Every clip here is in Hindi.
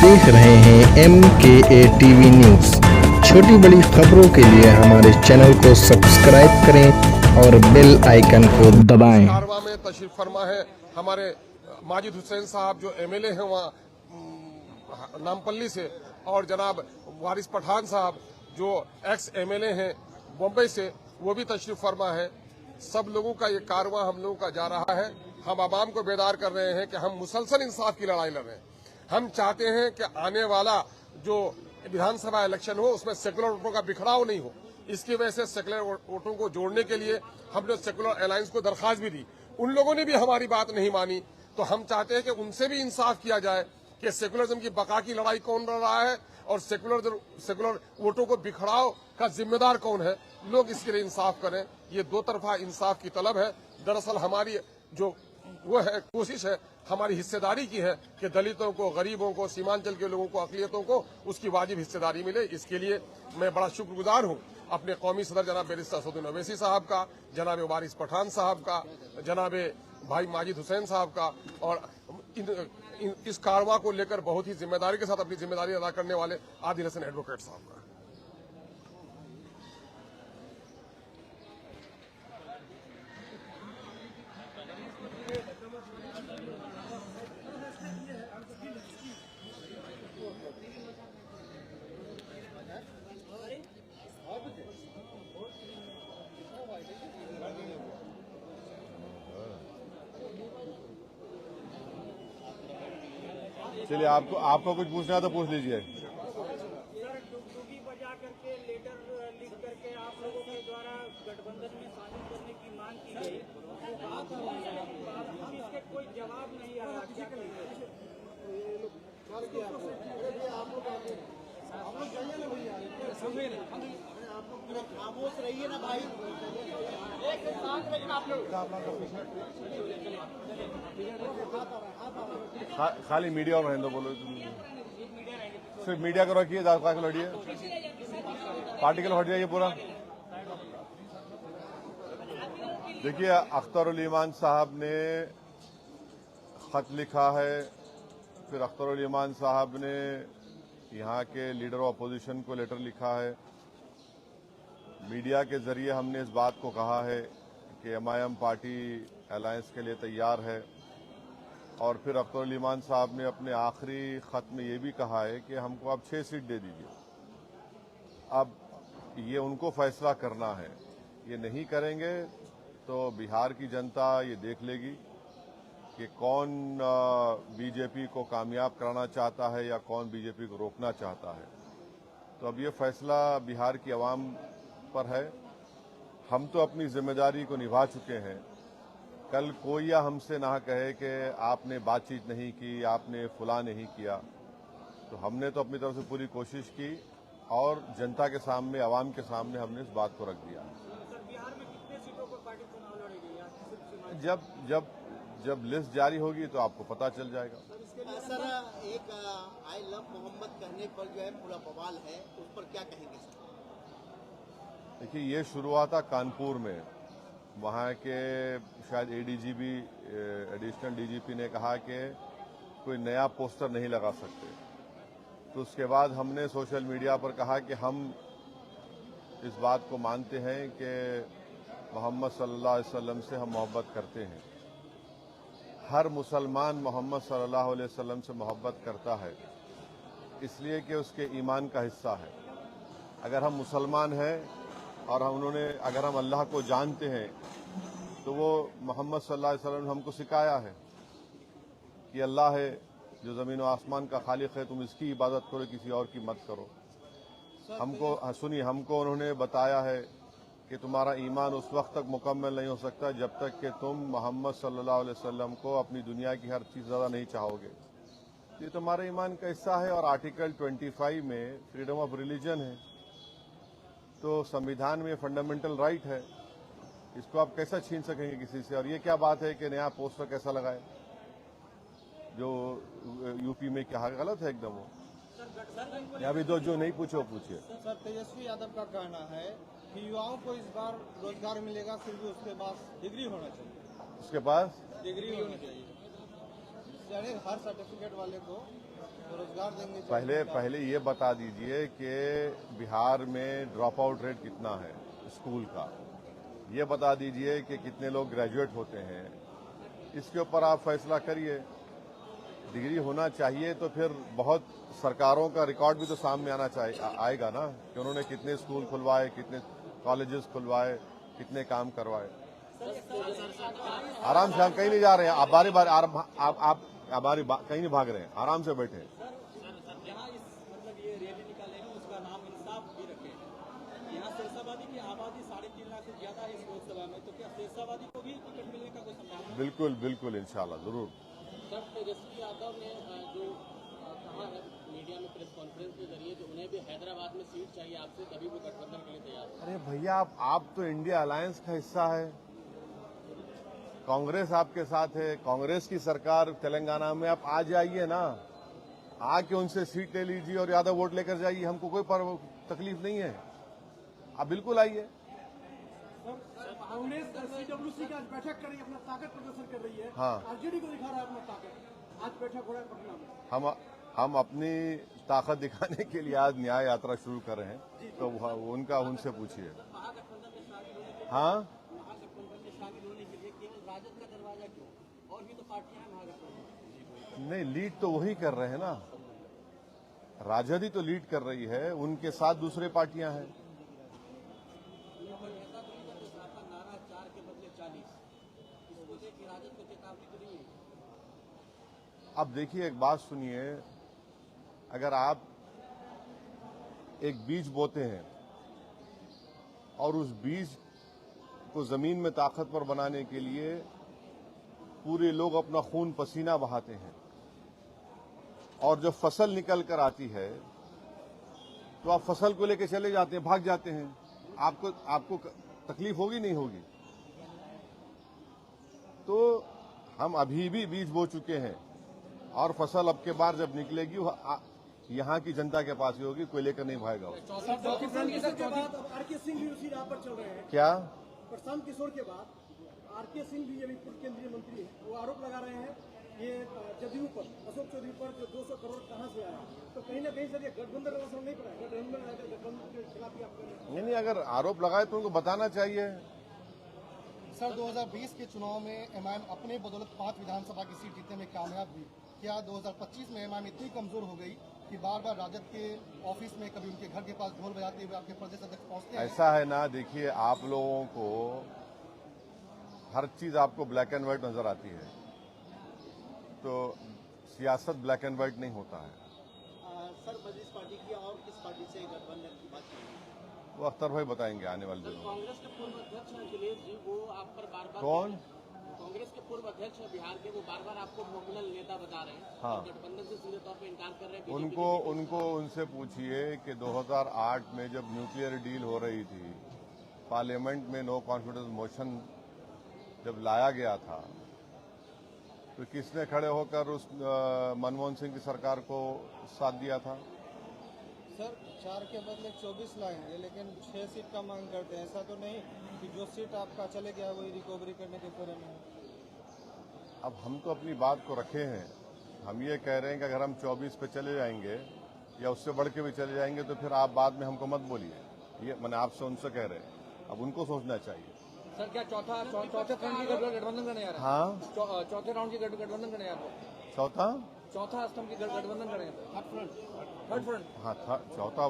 देख रहे हैं MKA टीवी न्यूज। छोटी बड़ी खबरों के लिए हमारे चैनल को सब्सक्राइब करें और बेल आइकन को दबाएं। कारवा में तशरीफ फरमा है हमारे माजिद हुसैन साहब जो MLA हैं वहाँ नामपल्ली से, और जनाब वारिस पठान साहब जो एक्स MLA हैं बम्बई से, वो भी तशरीफ फरमा है। सब लोगों का ये कारवां हम लोगों का जा रहा है। हम आवाम को बेदार कर रहे हैं कि हम मुसलसल इंसाफ की लड़ाई लड़ रहे हैं। हम चाहते हैं कि आने वाला जो विधानसभा इलेक्शन हो उसमें सेकुलर वोटों का बिखराव नहीं हो। इसकी वजह से सेकुलर वोटों को जोड़ने के लिए हमने सेकुलर अलायंस को दरख्वास्त भी दी। उन लोगों ने भी हमारी बात नहीं मानी, तो हम चाहते हैं कि उनसे भी इंसाफ किया जाए कि सेकुलरिज्म की बका की लड़ाई कौन लड़ रहा है और सेकुलर वोटों को बिखराव का जिम्मेदार कौन है। लोग इसके लिए इंसाफ करें। ये दो तरफा इंसाफ की तलब है। दरअसल हमारी जो वो है कोशिश है, हमारी हिस्सेदारी की है कि दलितों को, गरीबों को, सीमांचल के लोगों को, अकलियतों को उसकी वाजिब हिस्सेदारी मिले। इसके लिए मैं बड़ा शुक्रगुजार हूँ अपने कौमी सदर जनाब बैरिस्टर असदुद्दीन ओवैसी साहब का, जनाब वारिस पठान साहब का, जनाब भाई माजिद हुसैन साहब का, और इस कारवां को लेकर बहुत ही जिम्मेदारी के साथ अपनी जिम्मेदारी अदा करने वाले आदिल हसन एडवोकेट साहब का। चलिए, आपको कुछ पूछना है तो पूछ लीजिए। बजा करके लेटर लिख करके आप लोगों के द्वारा गठबंधन में शामिल करने की मांग की गई, इसके कोई जवाब नहीं आया। क्या खामोश रहिए ना भाई, एक साथ रहिए आप लोग। खाली मीडिया और रहने दो, बोलो सिर्फ मीडिया को रखिए, ज्यादा को लड़िए, पार्टी के लोग हट जाइए पूरा। देखिए, अख्तरुल ईमान साहब ने खत लिखा है, फिर अख्तरुल ईमान साहब ने यहाँ के लीडर ऑफ अपोजिशन को लेटर लिखा है। मीडिया के जरिए हमने इस बात को कहा है कि MIM पार्टी अलायंस के लिए तैयार है, और फिर अख्तरुल ईमान साहब ने अपने आखिरी खत में ये भी कहा है कि हमको आप 6 सीट दे दीजिए। अब ये उनको फैसला करना है। ये नहीं करेंगे तो बिहार की जनता ये देख लेगी कि कौन बीजेपी को कामयाब कराना चाहता है या कौन बीजेपी को रोकना चाहता है। तो अब ये फैसला बिहार की आवाम पर है। हम तो अपनी जिम्मेदारी को निभा चुके हैं। कल कोई या हमसे ना कहे कि आपने बातचीत नहीं की, आपने फुला नहीं किया। तो हमने तो अपनी तरफ से पूरी कोशिश की और जनता के सामने, आवाम के सामने हमने इस बात को रख दिया। बिहार में कितने सीटों पर पार्टी चुनाव लड़ेगी? जब लिस्ट जारी होगी तो आपको पता चल जाएगा। सर, एक आई लव मोहम्मद कहने पर जो है पूरा बवाल है, उस पर क्या कहेंगे सर? देखिए, ये शुरू हुआ था कानपुर में। वहाँ के शायद ADGP, एडिशनल DGP ने कहा कि कोई नया पोस्टर नहीं लगा सकते। तो उसके बाद हमने सोशल मीडिया पर कहा कि हम इस बात को मानते हैं कि मोहम्मद सल्लल्लाहु अलैहि वसल्लम से हम मोहब्बत करते हैं। हर मुसलमान मोहम्मद सल्लल्लाहु अलैहि वसल्लम से मोहब्बत करता है, इसलिए कि उसके ईमान का हिस्सा है। अगर हम मुसलमान हैं और अगर हम अल्लाह को जानते हैं तो वो मोहम्मद सल्लल्लाहु अलैहि वसल्लम ने हमको सिखाया है कि अल्लाह है जो ज़मीन व आसमान का खालिक है, तुम इसकी इबादत करो, किसी और की मत करो। हमको उन्होंने बताया है कि तुम्हारा ईमान उस वक्त तक मुकम्मल नहीं हो सकता जब तक कि तुम मोहम्मद सल्लल्लाहु अलैहि वसल्लम को अपनी दुनिया की हर चीज़ ज़्यादा नहीं चाहोगे। ये तुम्हारे ईमान का हिस्सा है। और आर्टिकल 25 में फ्रीडम ऑफ रिलीजन है, तो संविधान में फंडामेंटल राइट है। इसको आप कैसा छीन सकेंगे किसी से? और ये क्या बात है कि नया पोस्टर कैसा लगाए जो यूपी में क्या गलत है एकदम। वो या भी दो जो नहीं पूछो पूछिए। सर, तेजस्वी यादव का कहना है कि युवाओं को इस बार रोजगार मिलेगा, फिर भी उसके पास डिग्री होना चाहिए। उसके पास डिग्री होनी चाहिए। यानी हर सर्टिफिकेट वाले को रोजगार देंगे। पहले ये बता दीजिए कि बिहार में ड्रॉप आउट रेट कितना है स्कूल का, ये बता दीजिए कि कितने लोग ग्रेजुएट होते हैं, इसके ऊपर आप फैसला करिए। डिग्री होना चाहिए तो फिर बहुत सरकारों का रिकॉर्ड भी तो सामने आना चाहिए, आएगा ना, कि उन्होंने कितने स्कूल खुलवाए, कितने कॉलेजेस खुलवाए, कितने काम करवाए। आराम से, हम कहीं नहीं जा रहे हैं, आप बारी बारी आप हमारी कहीं नहीं भाग रहे हैं, आराम से बैठे। यहाँ इस मतलब ये रैली निकाले हैं उसका नाम इंसाफ भी रखे हैं। यहाँ शेरशाबादी की आबादी 3.5 लाख से ज्यादा है इस लोकसभा में, तो क्या शेरशाबादी को भी टिकट मिलने का कोई संभावना? बिल्कुल बिल्कुल, इंशाल्लाह जरूर। सर, तेजस्वी यादव ने जो कहा है मीडिया में प्रेस कॉन्फ्रेंस के जरिए कि उन्हें भी हैदराबाद में सीट चाहिए आपसे, तभी वो गठबंधन के लिए तैयार है। अरे भैया, आप तो इंडिया अलायंस का हिस्सा है, कांग्रेस आपके साथ है, कांग्रेस की सरकार तेलंगाना में, आप आ जाइए ना, आके उनसे सीट ले लीजिए और ज्यादा वोट लेकर जाइए, हमको कोई तकलीफ नहीं है, आप बिल्कुल आइए। कांग्रेस सीडब्ल्यूसी की आज बैठक कर रही है, अपना ताकत प्रदर्शन कर रही है। हाँ, आरजेडी को दिखा रहा है अपना ताकत। आज बैठक हो रहा है पटना में। हम अपनी ताकत दिखाने के लिए आज न्याय यात्रा शुरू कर रहे हैं, तो उनका उनसे पूछिए। हाँ, महागठबंधन में शामिल होने के लिए केवल राजद का दरवाजा क्यों? और भी तो पार्टियां हैं महागठबंधन। नहीं, लीड तो वही कर रहे हैं ना, राजद ही तो लीड कर रही है, उनके साथ दूसरे पार्टियां हैं। नारा 4 के बदले 40, इसको देखिए राजद को चेतावनी तो नहीं है। अब देखिए, एक बात सुनिए, अगर आप एक बीज बोते हैं और उस बीज को जमीन में ताकतवर बनाने के लिए पूरे लोग अपना खून पसीना बहाते हैं, और जब फसल निकल कर आती है तो आप फसल को लेकर चले जाते हैं, भाग जाते हैं, आपको तकलीफ होगी नहीं होगी? तो हम अभी भी बीज बो चुके हैं और फसल अब के बार जब निकलेगी वो यहाँ की जनता के पास ही होगी, कोई लेकर नहीं भागेगा। आरके सिंह भी उसी राह पर चल रहे हैं। क्या प्रशांत किशोर के बाद आरके सिंह भी अभी पूर्व केंद्रीय मंत्री हैं, वो आरोप लगा रहे हैं ये जदयू पर, अशोक चौधरी पर, जो 200 करोड़ कहाँ से आया। तो कहीं ना कहीं सर ये गठबंधन का असर नहीं पड़ा है? गठबंधन के खिलाफ ही आप नहीं, अगर आरोप लगाए तो उनको बताना चाहिए। सर, 2020 के चुनाव में एमआईएम अपने बदौलत 5 विधानसभा की सीट जीतने में कामयाब हुई। क्या 2025 में एमआईएम इतनी कमजोर हो गई कि बार बार राजद के ऑफिस में, कभी उनके घर के पास ढोल बजाते हुए आपके प्रदेश अध्यक्ष पहुंचते हैं? ऐसा है ना, देखिए, आप लोगों को हर चीज आपको ब्लैक एंड व्हाइट नजर आती है, तो सियासत ब्लैक एंड व्हाइट नहीं होता है। सर, मजलिस पार्टी की और किस पार्टी से गठबंधन की बात करेंगे? वो अख्तर भाई बताएंगे आने वाले दिनों में। कांग्रेस के पूर्व अध्यक्ष हैं अखिलेश जी, वो आप पर बार बार कौन? कांग्रेस के पूर्व अध्यक्ष हैं बिहार के, वो बार बार आपको नॉमिनल नेता बता रहे हैं। हाँ, और गठबंधन से सीधे तौर पे इनकार कर रहे हैं। उनसे पूछिए कि 2008 में जब न्यूक्लियर डील हो रही थी, पार्लियामेंट में नो कॉन्फिडेंस मोशन जब लाया गया था, तो किसने खड़े होकर उस मनमोहन सिंह की सरकार को साथ दिया था? सर, 4 के बदले 24 लाएंगे, लेकिन 6 सीट का मांग करते हैं। ऐसा तो नहीं कि जो सीट आपका चले गया वही रिकवरी करने के फेरे में। अब हम तो अपनी बात को रखे हैं, हम ये कह रहे हैं कि अगर हम 24 पे चले जाएंगे या उससे बढ़ के भी चले जाएंगे तो फिर आप बाद में हमको मत बोलिए। ये मैंने आपसे उनसे कह रहे हैं, अब उनको सोचना चाहिए। सर, क्या चौथे राउंड की गठबंधन करने आ रहे हैं? हाँ, चौथे राउंड की गठबंधन करने आ रहे हैं? चौथा स्तंभ की गठबंधन करेंगे? Third front? हाँ,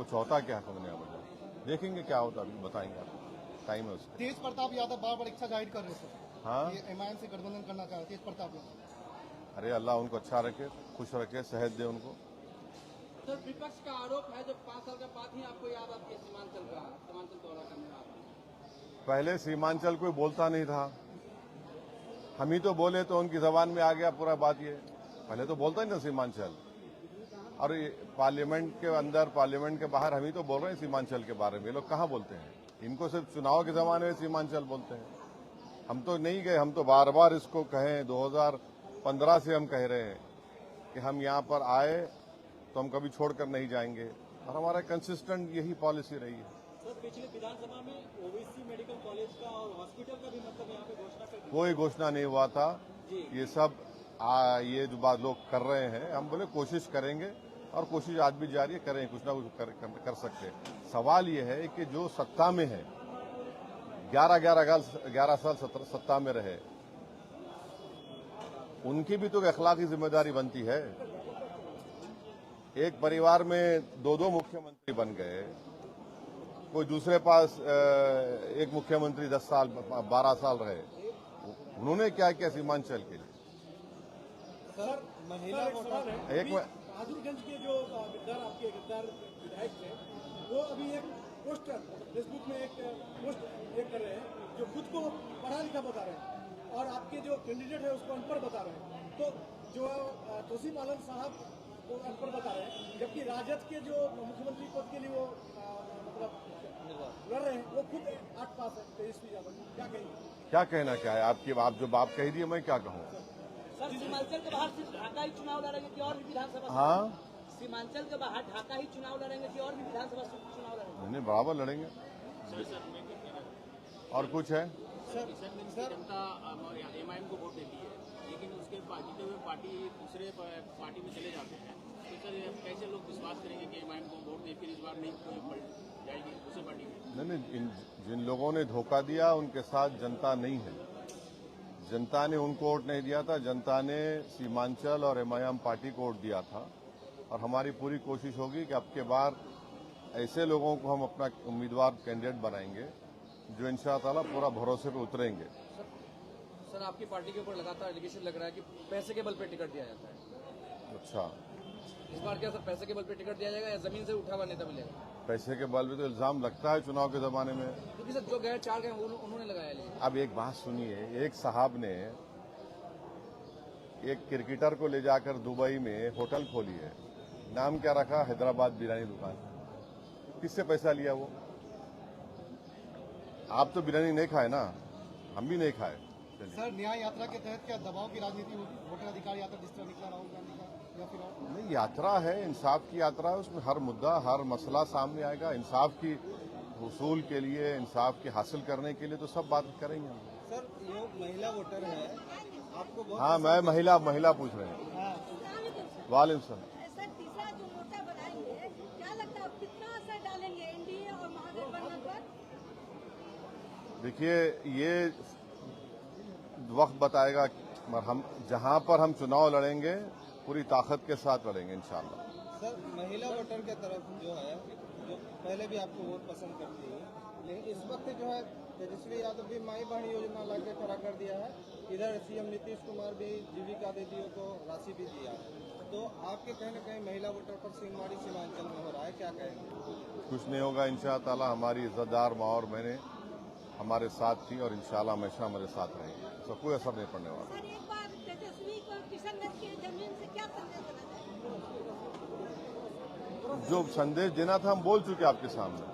चौथा क्या करने वाला, देखेंगे क्या होता, अभी बताएंगे आपको, टाइम है उसका। तेज प्रताप यादव बार बार इच्छा जाहिर कर रहे हैं सर, हाँ, ये एमआईएम से गठबंधन करना चाह रहे तेज प्रताप यादव। अरे अल्लाह उनको अच्छा रखे, खुश रखे, सेहत दे उनको। सर, विपक्ष का आरोप है जब 5 साल के बाद ही आपको याद आती है सीमांचल दौरा करने का। पहले सीमांचल कोई बोलता नहीं था, हम ही तो बोले तो उनकी जबान में आ गया पूरा बात। ये पहले तो बोलता नहीं था सीमांचल, और पार्लियामेंट के अंदर, पार्लियामेंट के बाहर हम ही तो बोल रहे हैं सीमांचल के बारे में। ये लोग कहाँ बोलते हैं, इनको सिर्फ चुनाव के जमाने में सीमांचल बोलते हैं। हम तो नहीं गए, हम तो बार बार इसको कहें, 2015 से हम कह रहे हैं कि हम यहाँ पर आए तो हम कभी छोड़कर नहीं जाएंगे, और हमारा कंसिस्टेंट यही पॉलिसी रही है। सर, पिछले विधानसभा में ओबीसी मेडिकल कॉलेज का और हॉस्पिटल का भी मतलब यहाँ पे घोषणा कर दी। कोई घोषणा नहीं हुआ था, ये सब ये जो बात लोग कर रहे हैं, हम बोले कोशिश करेंगे और कोशिश आज भी जारी है, करें कुछ ना कुछ कर सकते हैं। सवाल ये है कि जो सत्ता में है 11 साल सत्ता में रहे, उनकी भी तो अखलाकी जिम्मेदारी बनती है। एक परिवार में दो मुख्यमंत्री बन गए, कोई दूसरे पास एक मुख्यमंत्री 10 साल 12 साल रहे, उन्होंने क्या किया सीमांचल के लिए? सर महिला एक बहादुरगंज के जो गद्दार विधायक थे, वो अभी एक पोस्टर फेसबुक में एक पोस्ट ये कर रहे हैं जो खुद को पढ़ा लिखा बता रहे हैं और आपके जो कैंडिडेट है उसको अनपढ़ बता रहे हैं। तो जो तोसीफ आलम साहब को अनपढ़ बता रहे हैं, जबकि राजद के जो मुख्यमंत्री पद के लिए वो मतलब लड़ रहे हैं वो खुद 8 पास है, तेजस्वी यादव। क्या कहेंगे? क्या कहना क्या है आपकी? आप जो बात कही थी मैं क्या कहूँ? सर सीमांचल के बाहर सिर्फ ढाका ही चुनाव लड़ेंगे कि और भी विधानसभा? हाँ, सीमांचल के बाहर ढाका ही चुनाव लड़ेंगे कि और भी विधानसभा चुनाव लड़ेंगे? नहीं, बराबर लड़ेंगे। और कुछ है? जनता एमआईएम को वोट देती है, लेकिन उसके जीते हुए पार्टी दूसरे पार्टी में चले जाते हैं, तो सर कैसे लोग विश्वास करेंगे कि एमआईएम को वोट दे, फिर इस बार नहीं पलट जाएगी दूसरी पार्टी में? नहीं, जिन लोगों ने धोखा दिया उनके साथ जनता नहीं है। जनता ने उनको वोट नहीं दिया था, जनता ने सीमांचल और एमआईएम पार्टी को वोट दिया था। और हमारी पूरी कोशिश होगी कि अब के बार ऐसे लोगों को हम अपना उम्मीदवार कैंडिडेट बनाएंगे जो इंशाअल्लाह पूरा भरोसे पे उतरेंगे। सर आपकी पार्टी के ऊपर लगातार एलिगेशन लग रहा है कि पैसे के बल पे टिकट दिया जाता है। अच्छा, इस बार क्या सर पैसे के बल पे टिकट दिया जाएगा या जमीन से उठा हुआ नेता मिलेगा? पैसे के बल पे तो इल्जाम लगता है चुनाव के जमाने में। क्योंकि सर जो गए 4 गए उन्होंने लगाया। लेकिन अब एक बात सुनिए, एक साहब ने एक क्रिकेटर को ले जाकर दुबई में होटल खोली है, नाम क्या रखा? हैदराबाद बिरयानी दुकान। किससे पैसा लिया वो? आप तो बिरयानी नहीं खाए ना, हम भी नहीं खाए। सर न्याय यात्रा के तहत क्या दबाव की राजनीति होगी? वोटर अधिकार यात्रा जिस तरह निकला राहुल गांधी का, या फिर और? नहीं, यात्रा है, इंसाफ की यात्रा है, उसमें हर मुद्दा हर मसला सामने आएगा। इंसाफ की उसूल के लिए, इंसाफ के हासिल करने के लिए तो सब बात करेंगे हम। सर ये महिला वोटर है, आपको बहुत हाँ, मैं महिला पूछ रहे हैं। वालेकुम सलाम। सर तीसरा जो मोर्चा बनाएंगे, क्या लगता है कितना असर डालेंगे एनडीए और महागठबंधन पर? देखिए, ये वक्त बताएगा। हम जहां पर हम चुनाव लड़ेंगे पूरी ताकत के साथ लड़ेंगे इंशाअल्लाह। सर महिला वोटर के तरफ जो है, जो पहले भी आपको वोट पसंद करती है, लेकिन इस वक्त जो है तेजस्वी यादव भी माई बहन योजना लाके खड़ा कर दिया है। इधर सीएम नीतीश कुमार भी जीविका दीदियों को राशि भी दिया है। तो आपके कहीं न कहीं महिला वोटर पर सिंहमारी सीमांचल में हो रहा है, क्या कहेंगे? कुछ नहीं होगा इंशाअल्लाह। हमारी इज्जतदार माँ और मैंने हमारे साथ थी और इंशाअल्लाह हमेशा हमारे साथ रहेंगे, तो कोई असर नहीं पड़ने वाला। सर एक बार तेजस्वी को किशनगंज की जमीन से क्या संदेश देना चाहिए? जो संदेश देना था हम बोल चुके आपके सामने।